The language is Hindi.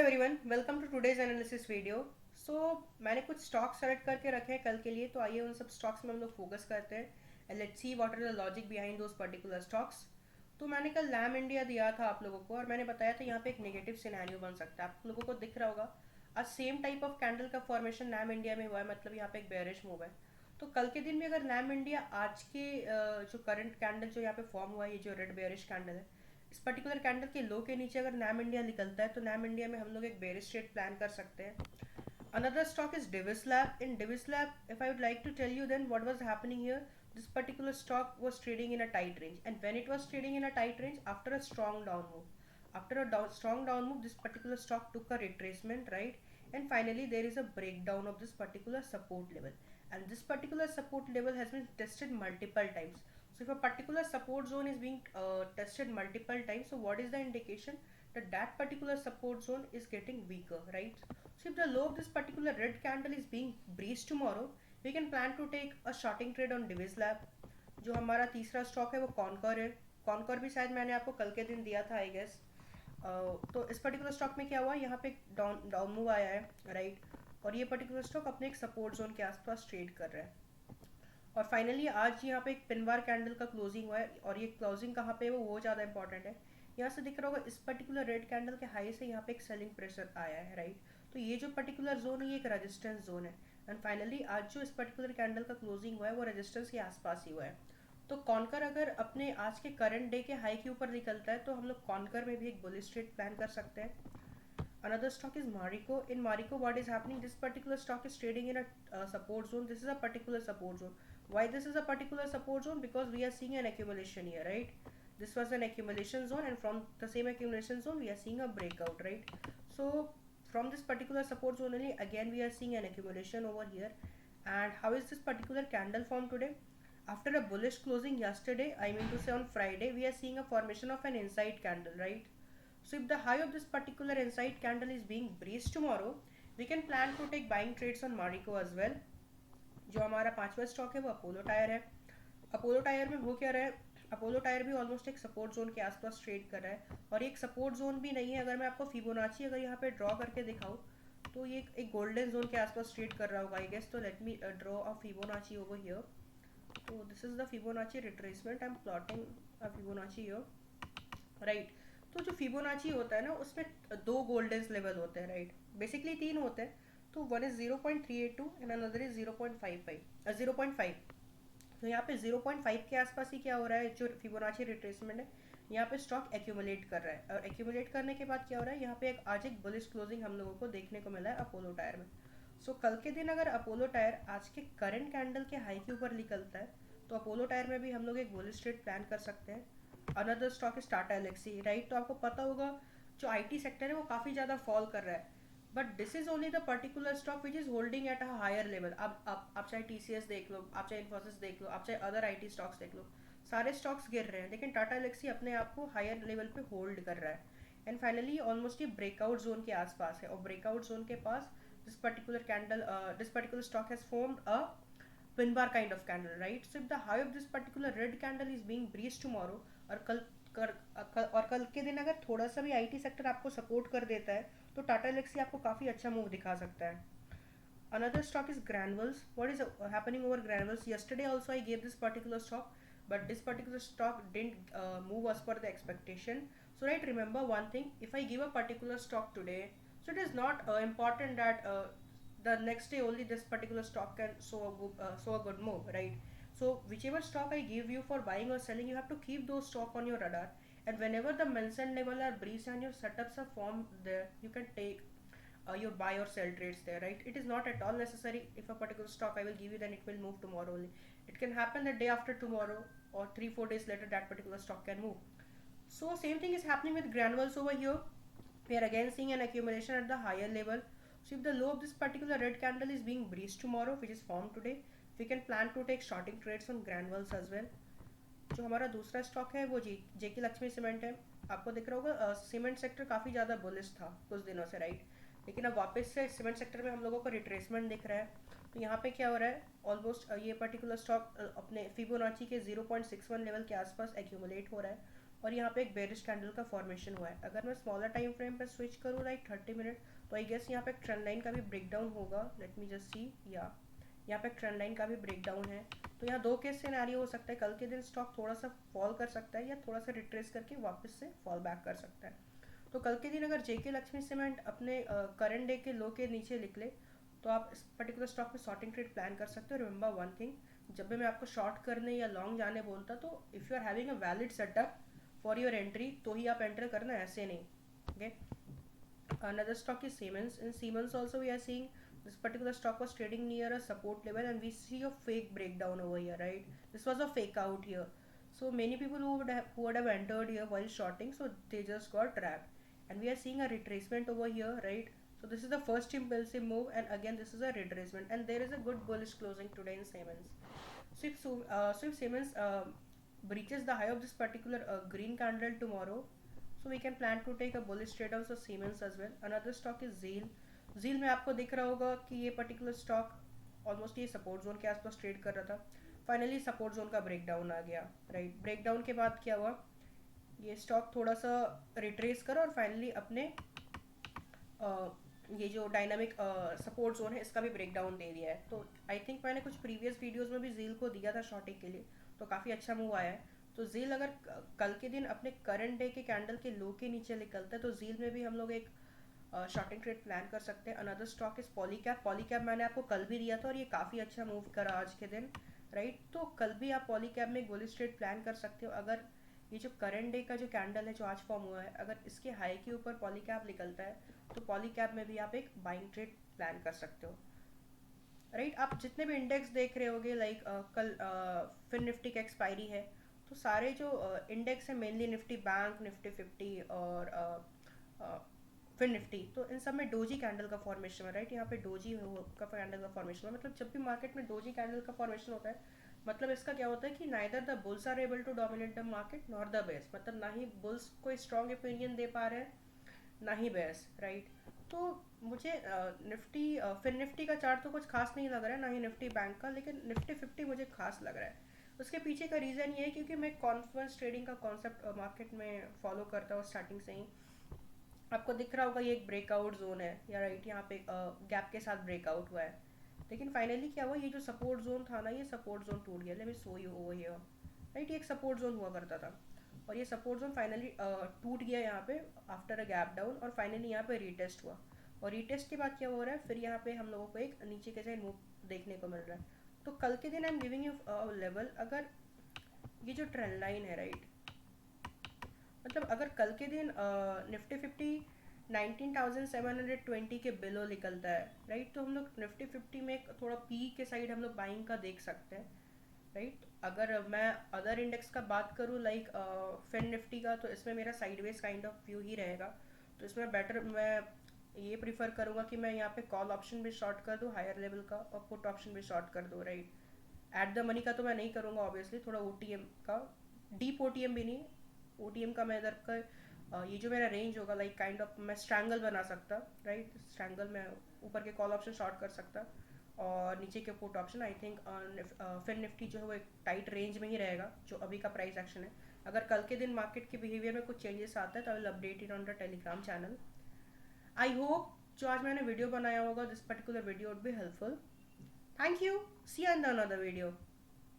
Everyone, welcome to today's analysis video. मैंने कुछ स्टॉक सेलेक्ट करके रखे हैं कल के लिए, तो आइए उन सब स्टॉक्स में हम लोग फोकस करते हैं and let's see what are the logic behind those particular stocks. तो मैंने कल लैम इंडिया दिया था आप लोगों को और मैंने बताया था यहाँ पे एक नेगेटिव सिनेरियो बन सकता है। आप लोगों को दिख रहा होगा आज सेम टाइप ऑफ कैंडल का फॉर्मेशन लैम इंडिया में हुआ है, मतलब यहाँ पे एक बेयरिश मूव है। तो कल के दिन में अगर लैम इंडिया आज के जो करंट कैंडल जो यहाँ पे फॉर्म हुआ है, ये जो रेड बेयरिश कैंडल है, इस पर्टिकुलर कैंडल के लो के नीचे अगर नैम इंडिया निकलता है तो नैम इंडिया में हम लोग एक बेरिश ट्रेड प्लान कर सकते हैं। Another stock is Divis Lab. In Divis Lab, if I would like to tell you then what was happening here, this particular stock was trading in a tight range, and when it was trading in a tight range after a strong down move, strong down move, this particular stock took a retracement, right? And finally there is a breakdown of this particular support level, and this particular support level has been tested multiple times. So if a particular support zone is being tested multiple times, so what is the indication that that particular support zone is getting weaker, right? So if the low of this particular red candle is being breached tomorrow, we can plan to take a shorting trade on Divis Lab. जो हमारा तीसरा स्टॉक है वो कॉनकर है। कॉनकर भी शायद मैंने आपको कल के दिन दिया था आई गेस। तो इस पर्टिकुलर स्टॉक में क्या हुआ, यहाँ पे डाउन डाउन मूव आया है, राइट? और ये पर्टिकुलर स्टॉक अपने एक सपोर्ट जोन के आसपास ट्रेड कर रहा है। और फाइनली आज यहाँ पे एक पिनबार कैंडल का क्लोजिंग हुआ है, और ये क्लोजिंग कहाँ पे है वो ज़्यादा इंपॉर्टेंट है। यहाँ से दिख रहा होगा इस पर्टिकुलर रेड कैंडल के हाई से यहाँ पे एक सेलिंग प्रेशर आया है, राइट? तो ये जो पर्टिकुलर जोन है ये एक रेजिस्टेंस जोन है, एंड फाइनली आज जो इस पर्टिकुलर कैंडल का क्लोजिंग हुआ है वो रेजिस्टेंस के आसपास ही हुआ है। तो कॉनकर अगर अपने आज के करंट डे के हाई के ऊपर निकलता है तो हम लोग कॉनकर में भी एक बुलिश ट्रेड प्लान कर सकते हैं। Another stock is Marico. In Marico, what is happening? This particular stock is trading in a support zone. This is a particular support zone. Why this is a particular support zone? Because we are seeing an accumulation here, right? This was an accumulation zone, and from the same accumulation zone, we are seeing a breakout, right? So from this particular support zone only, again we are seeing an accumulation over here. And how is this particular candle formed today? After a bullish closing yesterday, I mean to say on Friday, we are seeing a formation of an inside candle, right? So if the high of this particular inside candle is being breached tomorrow, we can plan to take buying trades on Marico as well. जो हमारा पांचवा स्टॉक है वो अपोलो टायर है। अपोलो टायर में हो क्या रहा है, अपोलो टायर भी ऑलमोस्ट एक सपोर्ट जोन के आसपास ट्रेड कर रहा है, और एक सपोर्ट जोन भी नहीं है। अगर मैं आपको फिबोनाची अगर यहाँ पे ड्रॉ करके दिखाऊँ तो ये एक गोल्डन जोन के आसपास ट्रेड कर रहा होगा आई गेस। तो let me draw a Fibonacci over here. तो this is the Fibonacci retracement, I am plotting a Fibonacci here, right? तो जो फिबोनाची होता है ना उसमें दो गोल्डन लेवल होते हैं, राइट? बेसिकली तीन होते हैं। तो one is 0.382 and another is 0.5। तो यहाँ पे 0.5 के आसपास ही क्या हो रहा है, जो फिबोनाची रिट्रेसमेंट है यहाँ पे स्टॉक एक्यूमुलेट कर रहा है, और एक्यूमुलेट करने के बाद क्या हो रहा है, यहाँ पे एक आज एक बुलिश क्लोजिंग हम लोगों को देखने को मिला है अपोलो टायर में। सो कल के दिन अगर अपोलो टायर आज के करंट कैंडल के हाई के ऊपर निकलता है तो अपोलो टायर में भी हम लोग एक बुलिश ट्रेड प्लान कर सकते हैं। Another stock is Tata Elxsi, right? तो आपको पता होगा जो आईटी सेक्टर है वो काफ़ी ज़्यादा फॉल कर रहा है, but this is only the particular stock which is holding at a higher level. अब आप चाहे टीसीएस देख लो, आप चाहे इन्फोसिस देख लो, आप चाहे अदर आईटी स्टॉक्स देख लो, सारे स्टॉक्स गिर रहे हैं, लेकिन टाटा एलेक्सी अपने आप को हायर लेवल पे होल्ड कर रहा है। एंड फाइनली ऑलमोस्ट ये ब्रेकआउट जोन के आसपास है, और ब्रेकआउट जोन के पास this particular stock has formed a pin bar kind of candle, right? So if the high of this particular red candle is being breached tomorrow, और कल के दिन अगर थोड़ा सा भी आईटी सेक्टर आपको सपोर्ट कर देता है तो टाटा एलेक्सी आपको काफ़ी अच्छा मूव दिखा सकता है। Another stock is Granules. What is happening over Granules? Yesterday also I gave this particular stock, but this particular stock didn't move as per the expectation. So right, remember one thing: if I give a particular stock today, so it is not important that the next day only this particular stock can show a good move, right? So whichever stock I give you for buying or selling, you have to keep those stock on your radar, and whenever the mentioned level are breached and your setups are formed there, you can take your buy or sell trades there, right? It is not at all necessary if a particular stock I will give you then it will move tomorrow only. It can happen the day after tomorrow or 3-4 days later that particular stock can move. So same thing is happening with Granules over here. We are again seeing an accumulation at the higher level. So if the low of this particular red candle is being breached tomorrow, which is formed today, we can plan to take shorting trades on Granules as well. जो हमारा दूसरा स्टॉक है वो जेके लक्ष्मी सीमेंट है। आपको दिख रहा होगा सीमेंट सेक्टर काफ़ी ज़्यादा बुलिश था कुछ दिनों से, राइट? लेकिन अब वापस से सीमेंट सेक्टर में हम लोगों को रिट्रेसमेंट दिख रहा है। तो यहाँ पे क्या हो रहा है, ऑलमोस्ट ये पर्टिकुलर स्टॉक अपने फिबोनाची के 0.61 लेवल के आसपास एक्यूमुलेट हो रहा है। और यहाँ पे एक बेरिश कैंडल का फॉर्मेशन हुआ है। अगर मैं स्मॉलर टाइम फ्रेम पर स्विच करूँ लाइक 30 मिनट, तो आई गेस यहाँ पे एक ट्रेंड लाइन का भी ब्रेक डाउन होगा। लेट मी जस्ट सी, या यहाँ पे एक ट्रेंड लाइन का भी ब्रेक डाउन है। तो यहाँ दो केस सिनेरियो हो सकता है, कल के दिन स्टॉक थोड़ा सा फॉल कर सकता है या थोड़ा सा रिट्रेस करके वापस से फॉल बैक कर सकता है। तो कल के दिन अगर जेके लक्ष्मी सीमेंट अपने करंट डे के लो के नीचे निकले, तो आप इस पर्टिकुलर स्टॉक में शॉर्टिंग ट्रेड प्लान कर सकते हो। रिमेंबर वन थिंग, जब भी मैं आपको शॉर्ट करने या लॉन्ग जाने बोलता, तो if you are having a valid setup for your entry तो ही आप एंटर करना, ऐसे नहीं। Okay, another stock is Siemens. In Siemens also we are seeing this particular stock was trading near a support level, and we see a fake breakdown over here, right? This was a fake out here. So many people who would have entered here while shorting, so they just got trapped. And we are seeing a retracement over here, right? So this is the first impulsive move, and again this is a retracement, and there is a good bullish closing today in Siemens. So if Siemens breaches the high of this particular green candle tomorrow, so we can plan to take a bullish trade also Siemens as well. Another stock is Zeal. Zeal में आपको दिख रहा होगा कि ये पर्टिकुलर स्टॉक ऑलमोस्ट ये सपोर्ट जोन के आसपास ट्रेड कर रहा था। फाइनली सपोर्ट जोन का ब्रेकडाउन आ गया, राइट। ब्रेकडाउन के बाद क्या हुआ, ये स्टॉक थोड़ा सा रिट्रेस करा और फाइनली अपने ये जो डायनामिक सपोर्ट जोन है इसका भी ब्रेकडाउन दे दिया है। तो आई थिंक मैंने कुछ प्रीवियस वीडियोस में भी जील को दिया था शॉर्टिंग के लिए, तो काफ़ी अच्छा मूव आया है। तो जील अगर कल के दिन अपने करंट डे के कैंडल के लो के नीचे निकलता है, तो जील में भी हम लोग एक शॉर्टिंग ट्रेड प्लान कर सकते हैं। Another stock is Polycab. Polycab मैंने आपको कल भी दिया था और ये काफ़ी अच्छा मूव करा आज के दिन, राइट। तो कल भी आप पॉलीकैब में एक बुलिश ट्रेड प्लान कर सकते हो। अगर ये जो करंट डे का जो कैंडल है जो आज फॉर्म हुआ है, अगर इसके हाई के ऊपर पॉलीकैब निकलता है, तो पॉलीकैब में भी आप एक बाइंग ट्रेड प्लान कर सकते हो, राइट। आप जितने भी इंडेक्स देख रहे होगे लाइक कल फिन निफ्टी की एक्सपायरी है, तो सारे जो इंडेक्स है मेनली निफ्टी बैंक, निफ्टी 50 और फिन निफ्टी, तो इन सब में डोजी कैंडल का फॉर्मेशन है, राइट। यहाँ पे डोजी का कैंडल का फॉर्मेशन है। मतलब जब भी मार्केट में डोजी कैंडल का फॉर्मेशन होता है, मतलब इसका क्या होता है कि neither the bulls are able to dominate the market nor the bears. मतलब ना ही बुल्स कोई स्ट्रॉन्ग ओपिनियन दे पा रहे हैं, ना ही बेयर्स, राइट। तो मुझे निफ्टी फिर निफ्टी का चार्ट तो कुछ खास नहीं लग रहा है, ना ही निफ्टी बैंक का, लेकिन निफ्टी 50 मुझे खास लग रहा है। उसके पीछे का रीज़न ये है क्योंकि मैं कॉन्फ्लुएंस ट्रेडिंग का कॉन्सेप्ट मार्केट में फॉलो करता हूँ स्टार्टिंग से ही। आपको दिख रहा होगा ये एक ब्रेकआउट जोन है, या राइट, यहाँ पे गैप के साथ ब्रेकआउट हुआ है। लेकिन फाइनली क्या हुआ, ये जो सपोर्ट जोन था ना, ये सपोर्ट जोन टूट गया। Let me show you over here, right. ये एक सपोर्ट जोन हुआ करता था और ये सपोर्ट जोन फाइनली टूट गया यहाँ पे आफ्टर अ गैप डाउन, और फाइनली यहाँ पे रीटेस्ट हुआ। और रीटेस्ट के बाद क्या हो रहा है, फिर यहाँ पे हम लोगों को एक नीचे के साइड मूव देखने को मिल रहा है। तो कल के दिन I am giving you level, अगर ये जो ट्रेंड लाइन है, राइट, मतलब अगर कल के दिन निफ्टी 50 19,720 के बिलो निकलता है, राइट, तो हम लोग निफ्टी 50 में थोड़ा पी के साइड हम लोग बाइंग का देख सकते हैं, राइट। अगर मैं अदर इंडेक्स का बात करूँ लाइक फिन निफ्टी का, तो इसमें मेरा साइडवेज काइंड ऑफ व्यू ही रहेगा। तो इसमें बेटर मैं ये प्रीफर करूँगा कि मैं यहाँ पे कॉल ऑप्शन भी शॉर्ट कर दूँ हायर लेवल का, और पुट ऑप्शन भी शॉर्ट कर दूँ, राइट। एट द मनी का तो मैं नहीं करूँगा ऑब्वियसली, थोड़ा ओटीएम का, डीप ओटीएम भी नहीं, ओटीएम का मैं इधर का ये जो मेरा रेंज होगा लाइक काइंड ऑफ मैं स्ट्रैंगल बना सकता, राइट। स्ट्रैंगल में ऊपर के कॉल ऑप्शन शॉर्ट कर सकता और नीचे के पुट ऑप्शन। आई थिंक फिर निफ्टी जो है वो एक टाइट रेंज में ही रहेगा जो अभी का प्राइस एक्शन है। अगर कल के दिन मार्केट के बिहेवियर में कुछ चेंजेस आता है तो I will update it on the Telegram channel. I hope जो आज मैंने वीडियो बनाया होगा, this particular video would be helpful. Thank you, see you in the another video.